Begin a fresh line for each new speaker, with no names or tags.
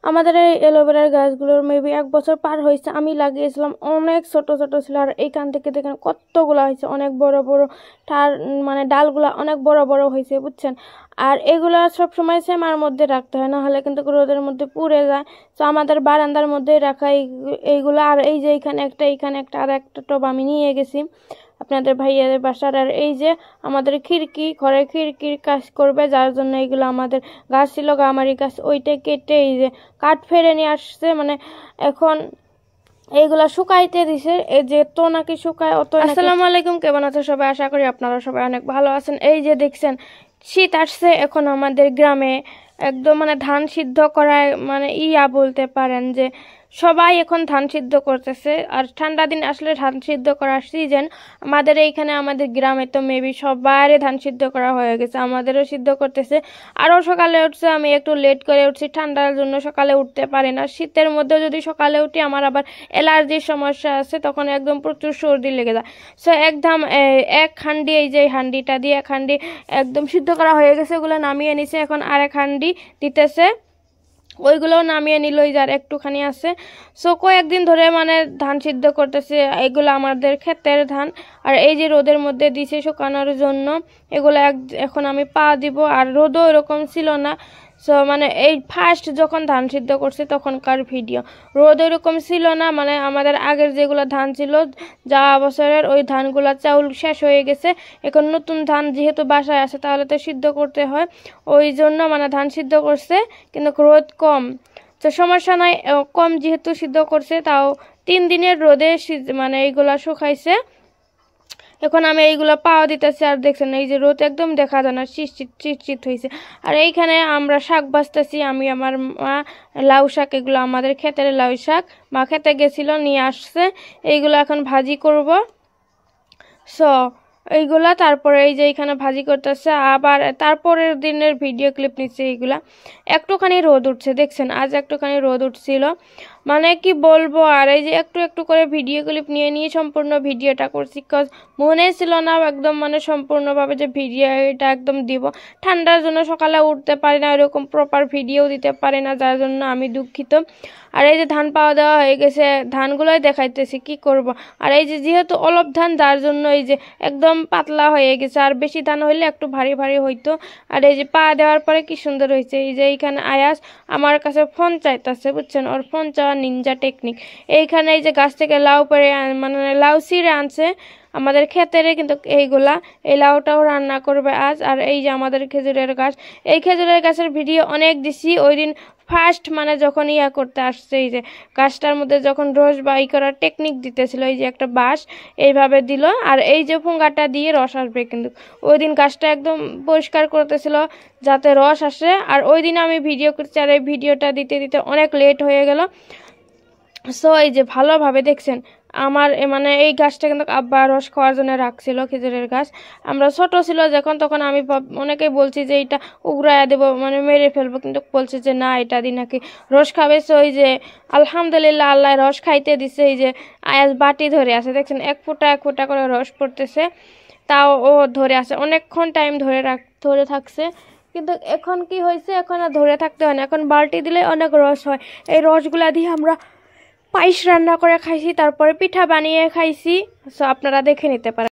আমাদের এই এলোভেরার গাছগুলোর মেবি 1 বছর পার হয়েছে। আমি লাগিয়েছিলাম, অনেক ছোট ছোট ছিল। আর এইখান থেকে দেখেন কতগুলো হয়েছে, অনেক বড় বড় মানে ডালগুলা অনেক বড় বড় হয়েছে, বুঝছেন। আর এগুলা সবসময় সেমার মধ্যে রাখতে হয়, না হলে কিন্তু রোদের মধ্যে পুড়ে যায়। তো আমাদের বারান্দার মধ্যেই রাখা এইগুলো। আর এই যে এইখানে একটা আর একটা টব আমি নিয়ে গেছি আপনাদের ভাইয়াদের বাসার। আর এই যে আমাদের ঘরের খিড়কির কাজ করবে, যার জন্য এইগুলো আমাদের গাছ ছিল গামারি গাছ, ওইটা কেটে এই যে কাঠ ফেরে নিয়ে আসছে। মানে এখন এইগুলা শুকাইতে দিছে, এই যে তো নাকি শুকায় অত। আসসালামু আলাইকুম, কেমন আছেন সবাই? আশা করি আপনারা সবাই অনেক ভালো আছেন। এই যে দেখছেন শীত আসছে, এখন আমাদের গ্রামে একদম মানে ধান সিদ্ধ করায় মানে বলতে পারেন যে সবাই এখন ধান সিদ্ধ করতেছে। আর ঠান্ডা দিন আসলে ধান সিদ্ধ করার সিজন। আমাদের এইখানে আমাদের গ্রামে তো মেবি সবারই ধান সিদ্ধ করা হয়ে গেছে, আমাদেরও সিদ্ধ করতেছে। আরও সকালে উঠছে, আমি একটু লেট করে উঠছি, ঠান্ডার জন্য সকালে উঠতে পারি না। শীতের মধ্যে যদি সকালে উঠি আমার আবার অ্যালার্জির সমস্যা আছে, তখন একদম প্রচুর সর্দি লেগে যায়। সো একদম এক হান্ডি, এই যে হান্ডিটা দিয়ে এক হান্ডি একদম সিদ্ধ করা হয়ে গেছে, ওগুলো নামিয়ে নিছে। এখন আরেক হান্ডি দিতেছে, ওইগুলোও নামিয়ে নিল, যার একটুখানি আছে। সো কয়েকদিন ধরে মানে ধান সিদ্ধ করতেছে। এগুলো আমাদের ক্ষেতের ধান। আর এই যে রোদের মধ্যে দিছে শুকানোর জন্য, এগুলো এখন আমি পা দিব। আর রোদও এরকম ছিল না। সো মানে এই ফার্স্ট যখন ধান সিদ্ধ করছে তখনকার ভিডিও, রোদ ওইরকম ছিল না। মানে আমাদের আগের যেগুলো ধান ছিল যাওয়া বছরের, ওই ধানগুলো চাউল শেষ হয়ে গেছে। এখন নতুন ধান যেহেতু বাসায় আছে, তাহলে তো সিদ্ধ করতে হয়, ওই জন্য মানে ধান সিদ্ধ করছে, কিন্তু রোদ কম। তো সমস্যা নাই, কম যেহেতু সিদ্ধ করছে, তাও 3 দিনের রোদে মানে এইগুলা শুকাইছে। এখন আমি এইগুলো পাওয়া দিতেছি। আর দেখছেন এই যে রোদ একদম দেখা যায় না, চিটচিট হয়েছে। আর এইখানে আমরা শাক বাছতেছি, আমি আমার মা লাউ শাক, এগুলো আমাদের ক্ষেতের লাউ শাক, মা খেতে গেছিল নিয়ে আসছে। এইগুলো এখন ভাজি করব। সো এইগুলা তারপরে এই যে এখানে ভাজি করতেছে। আবার তারপরের দিনের ভিডিও ক্লিপ নিচ্ছে। এইগুলা একটুখানি রোদ উঠছে, দেখছেন আজ একটুখানি রোদ উঠছিল, মানে কি বলবো। আর এই যে একটু একটু করে ভিডিও ক্লিপ নিয়ে নিয়ে সম্পূর্ণ ভিডিওটা করছি, কজ মনে ছিল না একদম মানে সম্পূর্ণভাবে যে ভিডিওটা একদম দিব। ঠান্ডার জন্য সকালে উঠতে পারি না, এরকম প্রপার ভিডিও দিতে পারি না, যার জন্য আমি দুঃখিত। আর এই যে ধান পাওয়া দেওয়া হয়ে গেছে, ধানগুলোই দেখাইতেছি, কি করব। আর এই যে যেহেতু অলপ ধান, যার জন্য এই যে একদম পাতলা হয়ে গেছে। আর বেশি ধান হইলে একটু ভারী ভারী হইতো। আর এই যে পা দেওয়ার পরে কি সুন্দর হয়েছে। এই যে এইখানে আয়াস আমার কাছে ফোন চাইতেছে, বুঝছেন, ওর ফোন চাওয়া নিনজা টেকনিক। এইখানে এই যে গাছ থেকে লাউ পেড়ে মানে লাউ ছিঁড়ে আনছে আমাদের ক্ষেতের, কিন্তু এইগুলা এই লাউটাও রান্না করবে আজ। আর এই যে আমাদের খেজুরের গাছ, এই খেজুরের গাছের ভিডিও অনেক দিছি। ওই দিন ফার্স্ট মানে যখন করতে আসছে, এই যে গাছটার মধ্যে যখন রস বাই করার টেকনিক দিতেছিল, এই যে একটা বাঁশ এইভাবে দিল, আর এই যে ফুঙ্গাটা দিয়ে রস আসবে। কিন্তু ওই দিন গাছটা একদম পরিষ্কার করতেছিল যাতে রস আসে। আর ওই দিন আমি ভিডিও করছি, আর এই ভিডিওটা দিতে দিতে অনেক লেট হয়ে গেল। সো এই যে ভালোভাবে দেখছেন আমার মানে এই গাছটা কিন্তু আব্বা রস খাওয়ার জন্য রাখছিল, খেজুরের গাছ। আমরা ছোট ছিল যখন, তখন আমি অনেকেই বলছি যে এইটা উগড়াইয়া দেবো, মানে মেরে ফেলবো, কিন্তু বলছে যে না, এটা দিয়ে নাকি রস খাবে। সো ওই যে আলহামদুলিল্লাহ আল্লাহ রস খাইতে দিছে। এই যে আয়াস বাটি ধরে আছে, দেখছেন এক ফোঁটা করে রস পড়তেছে, তাও ও ধরে আছে, অনেকক্ষণ টাইম ধরে থাকছে। কিন্তু এখন কি হয়েছে, এখন আর ধরে থাকতে হয় না, এখন বালতি দিলে অনেক রস হয়। এই রসগুলা দিয়ে আমরা পায়েস রান্না করে খাইছি, তারপরে পিঠা বানিয়ে খাইছি। সো আপনারা দেখে নিতে পারেন।